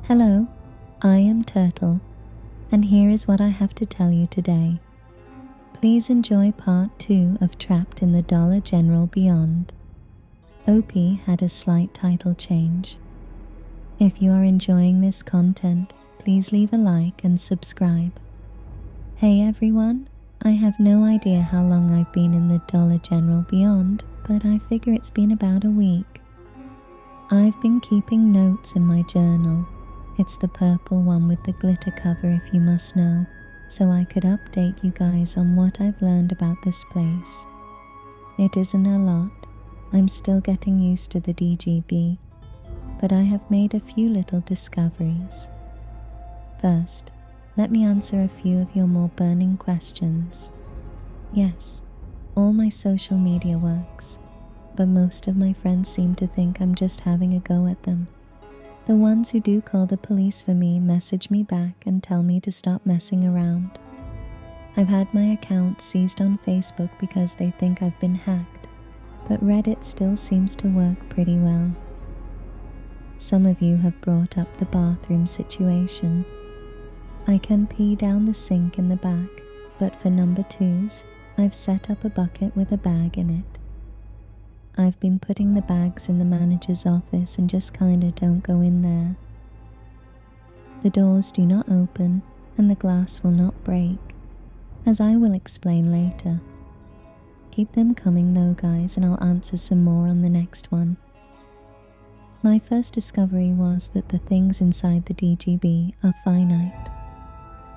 Hello, I am Turtle, and here is what I have to tell you today. Please enjoy part 2 of Trapped in the Dollar General Beyond. OP had a slight title change. If you are enjoying this content, please leave a like and subscribe. Hey everyone, I have no idea how long I've been in the Dollar General Beyond, but I figure it's been about a week. I've been keeping notes in my journal. It's the purple one with the glitter cover if you must know, so I could update you guys on what I've learned about this place. It isn't a lot, I'm still getting used to the DGB, but I have made a few little discoveries. First, let me answer a few of your more burning questions. Yes, all my social media works, but most of my friends seem to think I'm just having a go at them. The ones who do call the police for me message me back and tell me to stop messing around. I've had my account seized on Facebook because they think I've been hacked, but Reddit still seems to work pretty well. Some of you have brought up the bathroom situation. I can pee down the sink in the back, but for number 2s, I've set up a bucket with a bag in it. I've been putting the bags in the manager's office and just kinda don't go in there. The doors do not open and the glass will not break, as I will explain later. Keep them coming though guys, and I'll answer some more on the next one. My first discovery was that the things inside the DGB are finite.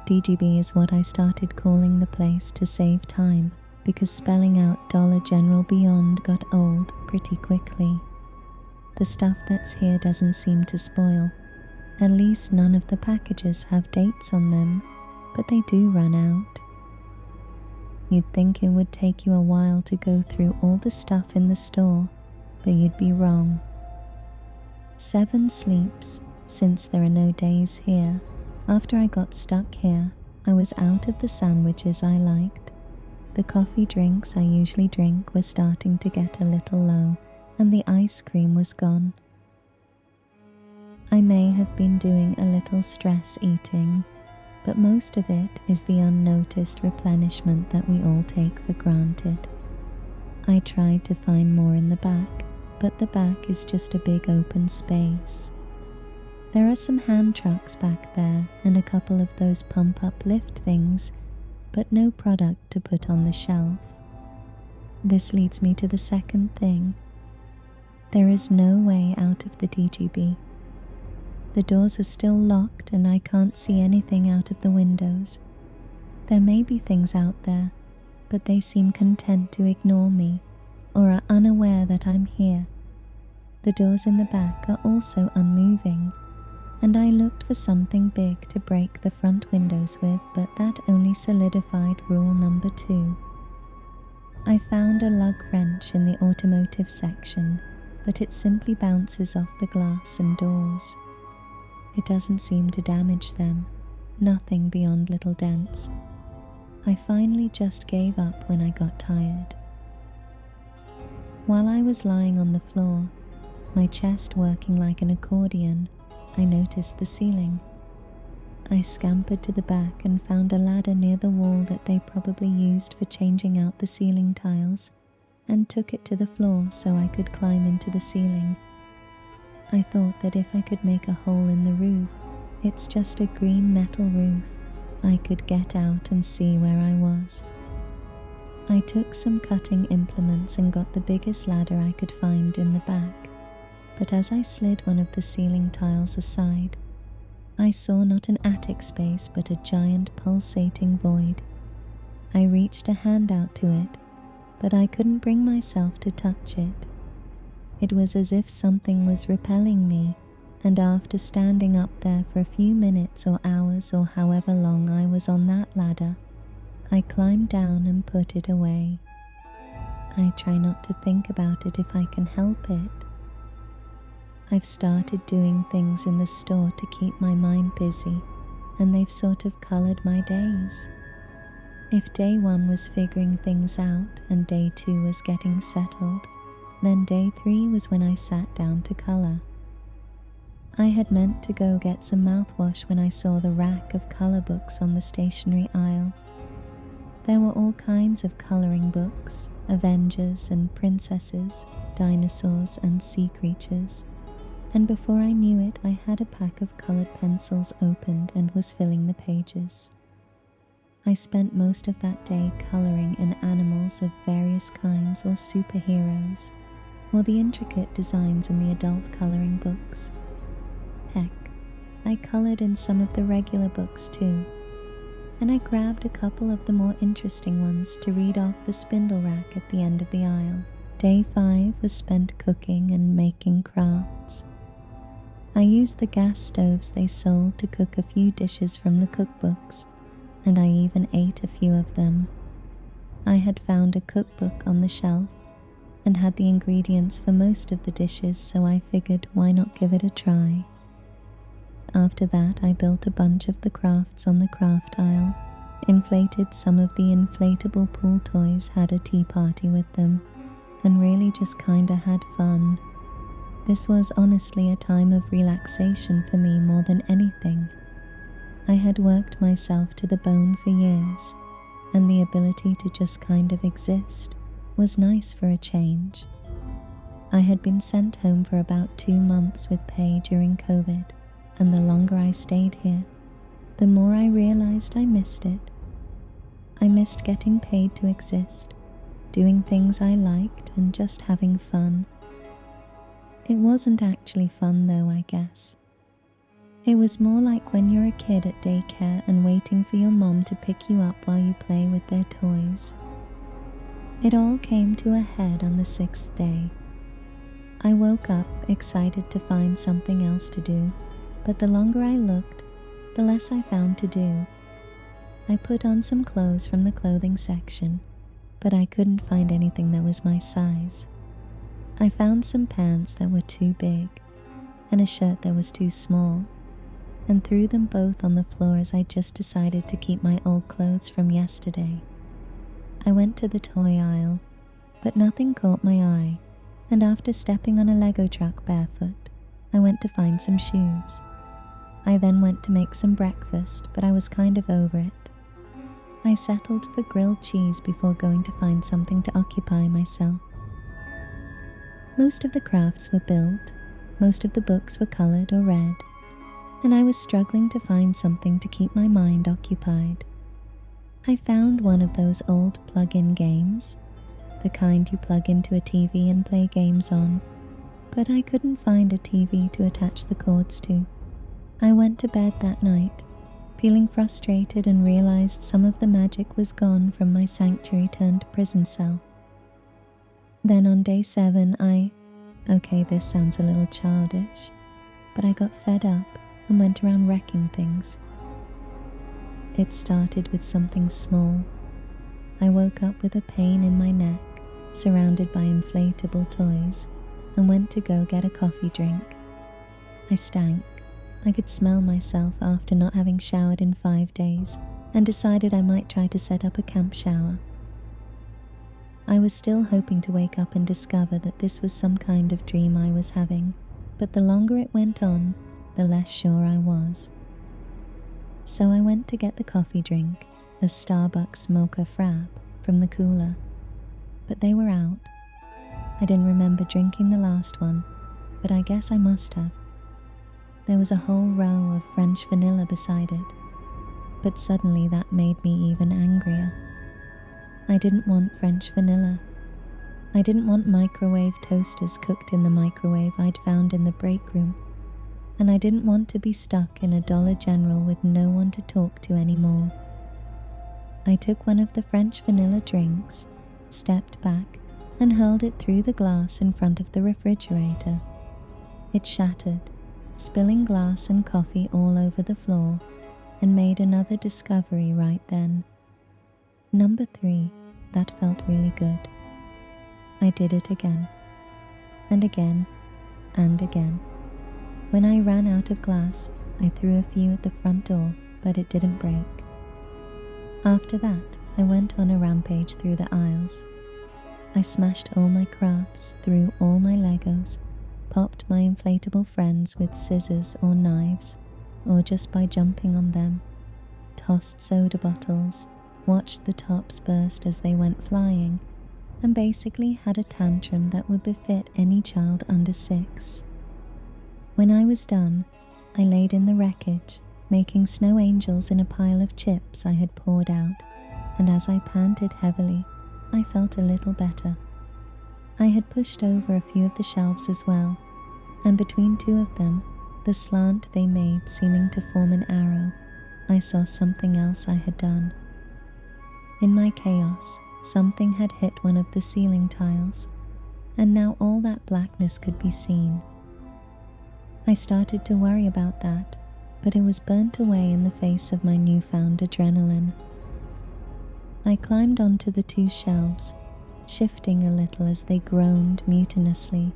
DGB is what I started calling the place to save time, because spelling out Dollar General Beyond got old pretty quickly. The stuff that's here doesn't seem to spoil. At least none of the packages have dates on them, but they do run out. You'd think it would take you a while to go through all the stuff in the store, but you'd be wrong. 7 sleeps, since there are no days here. After I got stuck here, I was out of the sandwiches I liked. The coffee drinks I usually drink were starting to get a little low, and the ice cream was gone. I may have been doing a little stress eating, but most of it is the unnoticed replenishment that we all take for granted. I tried to find more in the back, but the back is just a big open space. There are some hand trucks back there and a couple of those pump-up lift things, but no product to put on the shelf. This leads me to the second thing. There is no way out of the DGB. The doors are still locked and I can't see anything out of the windows. There may be things out there, but they seem content to ignore me or are unaware that I'm here. The doors in the back are also unmoving, and I looked for something big to break the front windows with, but that only solidified rule number 2. I found a lug wrench in the automotive section, but it simply bounces off the glass and doors. It doesn't seem to damage them, nothing beyond little dents. I finally just gave up when I got tired. While I was lying on the floor, my chest working like an accordion, I noticed the ceiling. I scampered to the back and found a ladder near the wall that they probably used for changing out the ceiling tiles, and took it to the floor so I could climb into the ceiling. I thought that if I could make a hole in the roof, it's just a green metal roof, I could get out and see where I was. I took some cutting implements and got the biggest ladder I could find in the back. But as I slid one of the ceiling tiles aside, I saw not an attic space but a giant pulsating void. I reached a hand out to it, but I couldn't bring myself to touch it. It was as if something was repelling me, and after standing up there for a few minutes or hours or however long I was on that ladder, I climbed down and put it away. I try not to think about it if I can help it. I've started doing things in the store to keep my mind busy, and they've sort of colored my days. If day 1 was figuring things out and day 2 was getting settled, then day 3 was when I sat down to color. I had meant to go get some mouthwash when I saw the rack of colour books on the stationery aisle. There were all kinds of colouring books, Avengers and princesses, dinosaurs and sea creatures, and before I knew it, I had a pack of coloured pencils opened and was filling the pages. I spent most of that day colouring in animals of various kinds or superheroes, or the intricate designs in the adult colouring books. Heck, I coloured in some of the regular books too, and I grabbed a couple of the more interesting ones to read off the spindle rack at the end of the aisle. Day 5 was spent cooking and making crafts. I used the gas stoves they sold to cook a few dishes from the cookbooks, and I even ate a few of them. I had found a cookbook on the shelf and had the ingredients for most of the dishes, so I figured why not give it a try. After that, I built a bunch of the crafts on the craft aisle, inflated some of the inflatable pool toys, had a tea party with them, and really just kinda had fun. This was honestly a time of relaxation for me more than anything. I had worked myself to the bone for years, and the ability to just kind of exist was nice for a change. I had been sent home for about 2 months with pay during COVID, and the longer I stayed here, the more I realized I missed it. I missed getting paid to exist, doing things I liked, and just having fun. It wasn't actually fun though, I guess. It was more like when you're a kid at daycare and waiting for your mom to pick you up while you play with their toys. It all came to a head on the 6th day. I woke up excited to find something else to do, but the longer I looked, the less I found to do. I put on some clothes from the clothing section, but I couldn't find anything that was my size. I found some pants that were too big, and a shirt that was too small, and threw them both on the floor as I just decided to keep my old clothes from yesterday. I went to the toy aisle, but nothing caught my eye, and after stepping on a Lego truck barefoot, I went to find some shoes. I then went to make some breakfast, but I was kind of over it. I settled for grilled cheese before going to find something to occupy myself. Most of the crafts were built, most of the books were coloured or read, and I was struggling to find something to keep my mind occupied. I found one of those old plug-in games, the kind you plug into a TV and play games on, but I couldn't find a TV to attach the cords to. I went to bed that night, feeling frustrated, and realized some of the magic was gone from my sanctuary turned prison cell. Then on day 7 okay, this sounds a little childish, but I got fed up and went around wrecking things. It started with something small. I woke up with a pain in my neck, surrounded by inflatable toys, and went to go get a coffee drink. I stank. I could smell myself after not having showered in 5 days, and decided I might try to set up a camp shower. I was still hoping to wake up and discover that this was some kind of dream I was having, but the longer it went on, the less sure I was. So I went to get the coffee drink, a Starbucks mocha frap, from the cooler, but they were out. I didn't remember drinking the last one, but I guess I must have. There was a whole row of French vanilla beside it, but suddenly that made me even angrier. I didn't want French vanilla. I didn't want microwave toasters cooked in the microwave I'd found in the break room, and I didn't want to be stuck in a Dollar General with no one to talk to anymore. I took one of the French vanilla drinks, stepped back, and hurled it through the glass in front of the refrigerator. It shattered, spilling glass and coffee all over the floor, and made another discovery right then. Number 3, that felt really good. I did it again, and again, and again. When I ran out of glass, I threw a few at the front door, but it didn't break. After that, I went on a rampage through the aisles. I smashed all my crafts, threw all my Legos, popped my inflatable friends with scissors or knives, or just by jumping on them, tossed soda bottles, watched the tops burst as they went flying, and basically had a tantrum that would befit any child under 6. When I was done, I laid in the wreckage, making snow angels in a pile of chips I had poured out, and as I panted heavily, I felt a little better. I had pushed over a few of the shelves as well, and between 2 of them, the slant they made seeming to form an arrow, I saw something else I had done. In my chaos, something had hit one of the ceiling tiles, and now all that blackness could be seen. I started to worry about that, but it was burnt away in the face of my newfound adrenaline. I climbed onto the 2 shelves, shifting a little as they groaned mutinously,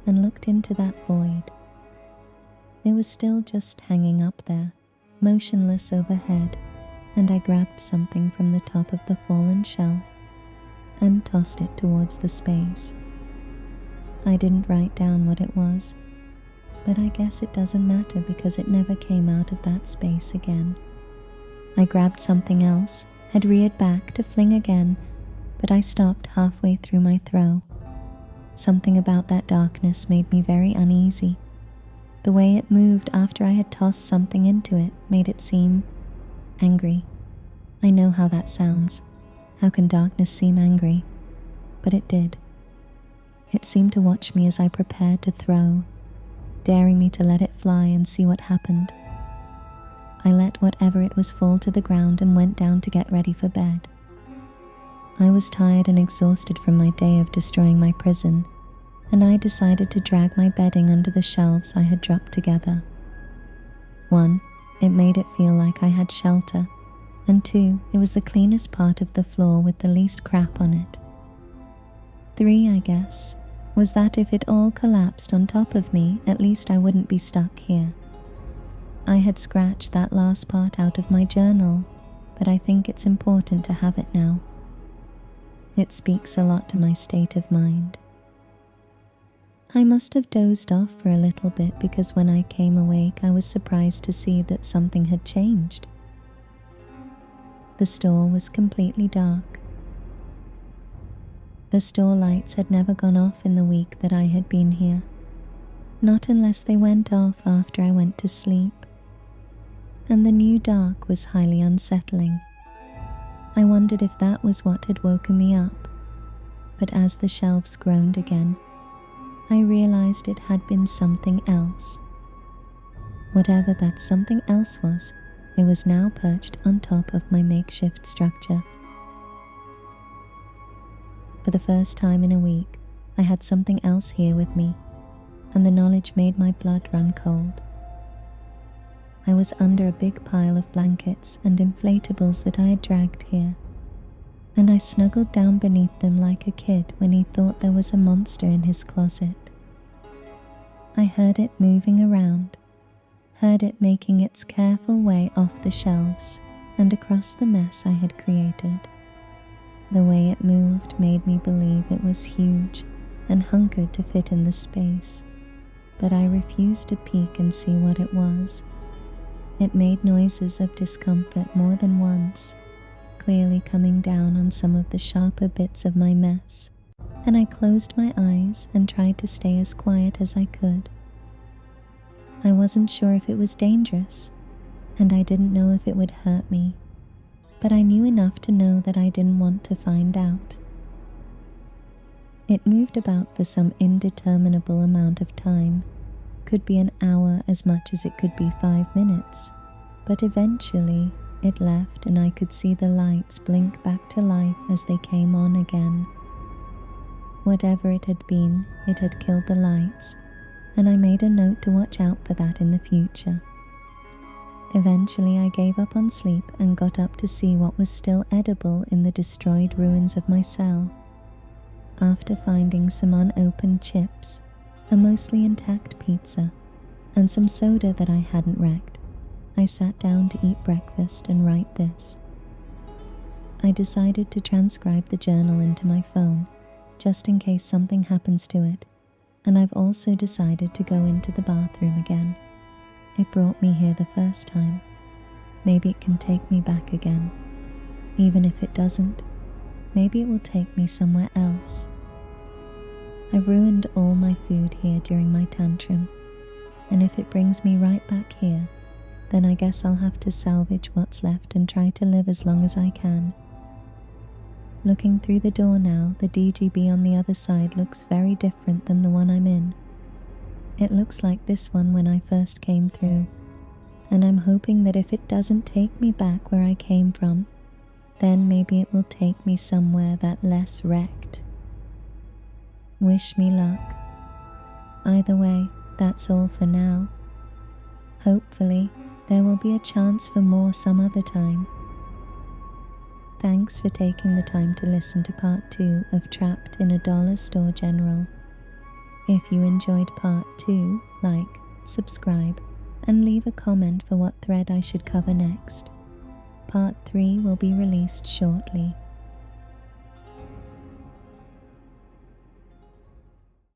and looked into that void. It was still just hanging up there, motionless overhead, and I grabbed something from the top of the fallen shelf and tossed it towards the space. I didn't write down what it was, but I guess it doesn't matter because it never came out of that space again. I grabbed something else, had reared back to fling again, but I stopped halfway through my throw. Something about that darkness made me very uneasy. The way it moved after I had tossed something into it made it seem angry. I know how that sounds. How can darkness seem angry? But it did. It seemed to watch me as I prepared to throw, daring me to let it fly and see what happened. I let whatever it was fall to the ground and went down to get ready for bed. I was tired and exhausted from my day of destroying my prison, and I decided to drag my bedding under the shelves I had dropped together. 1, it made it feel like I had shelter, and 2, it was the cleanest part of the floor with the least crap on it. 3, I guess, was that if it all collapsed on top of me, at least I wouldn't be stuck here. I had scratched that last part out of my journal, but I think it's important to have it now. It speaks a lot to my state of mind. I must have dozed off for a little bit because when I came awake I was surprised to see that something had changed. The store was completely dark. The store lights had never gone off in the week that I had been here, not unless they went off after I went to sleep. And the new dark was highly unsettling. I wondered if that was what had woken me up, but as the shelves groaned again, I realized it had been something else. Whatever that something else was, it was now perched on top of my makeshift structure. For the first time in a week, I had something else here with me, and the knowledge made my blood run cold. I was under a big pile of blankets and inflatables that I had dragged here, and I snuggled down beneath them like a kid when he thought there was a monster in his closet. I heard it moving around, heard it making its careful way off the shelves and across the mess I had created. The way it moved made me believe it was huge and hungered to fit in the space, but I refused to peek and see what it was. It made noises of discomfort more than once, clearly coming down on some of the sharper bits of my mess, and I closed my eyes and tried to stay as quiet as I could. I wasn't sure if it was dangerous, and I didn't know if it would hurt me, but I knew enough to know that I didn't want to find out. It moved about for some indeterminable amount of time. Could be an hour as much as it could be 5 minutes, but eventually it left and I could see the lights blink back to life as they came on again. Whatever it had been, it had killed the lights, and I made a note to watch out for that in the future. Eventually I gave up on sleep and got up to see what was still edible in the destroyed ruins of my cell. After finding some unopened chips, a mostly intact pizza, and some soda that I hadn't wrecked, I sat down to eat breakfast and write this. I decided to transcribe the journal into my phone, just in case something happens to it, And I've also decided to go into the bathroom again. It brought me here the first time. Maybe it can take me back again. Even if it doesn't, maybe it will take me somewhere else. I ruined all my food here during my tantrum, and if it brings me right back here, then I guess I'll have to salvage what's left and try to live as long as I can. Looking through the door now, the DGB on the other side looks very different than the one I'm in. It looks like this one when I first came through, and I'm hoping that if it doesn't take me back where I came from, then maybe it will take me somewhere that less wrecked. Wish me luck. Either way, that's all for now. Hopefully, there will be a chance for more some other time. Thanks for taking the time to listen to part 2 of Trapped in a Dollar Store General. If you enjoyed part 2, like, subscribe, and leave a comment for what thread I should cover next. Part 3 will be released shortly.